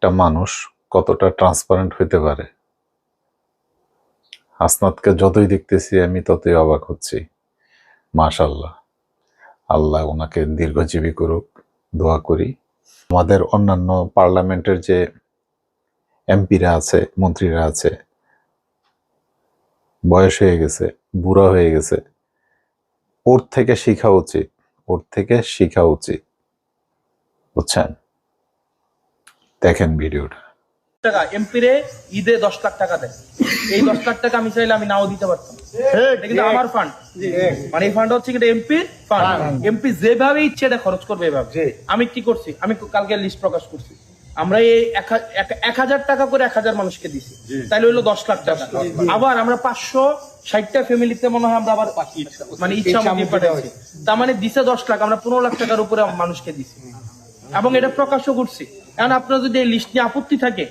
একটা মানুষ কতটা ট্রান্সপারেন্ট হইতে পারে। হাসনাতকে যতই দেখতেছি আমি ততই অবাক হচ্ছি। মাশাআল্লাহ, আল্লাহ ওনাকে দীর্ঘজীবী করুক, দোয়া করি। আমাদের অন্যান্য পার্লামেন্টের যে এমপিরা আছে, মন্ত্রীরা আছে, বয়স হয়ে গেছে, বুড়া হয়ে গেছে, ওর থেকে শিখা উচিত, ওর থেকে শিখা উচিত, বুঝছেন? দেখেন ভিডিওটা। টাকা এমপিরে ঈদে 10 লাখ টাকা দেয়। এই 10 লাখ টাকা আমি চাইলে আমি নাও দিতে পারতাম, এটা কিন্তু আমার ফান্ড। মানে এই ফান্ড হচ্ছে কিন্তু এমপির ফান্ড। এমপি যেভাবে ইচ্ছে এটা খরচ করবে এভাবে। আমি কি করছি, আমি কালকে লিস্ট প্রকাশ করছি, আমরা এই 1000 টাকা করে 1000 মানুষকে দিছি, তাইলে হইলো 10 লাখ টাকা। আবার আমরা 560টা ফ্যামিলিতে মনে হয় আমরা আবার মানে ইচ্ছা মতো পাঠাইছি, তার মানে দিছে 10 লাখ, আমরা 15 লাখ টাকার উপরে মানুষকে দিছি এবং এটা প্রকাশও করছি। এখন আপনার যদি এই লিস্ট নিয়ে আপত্তি থাকে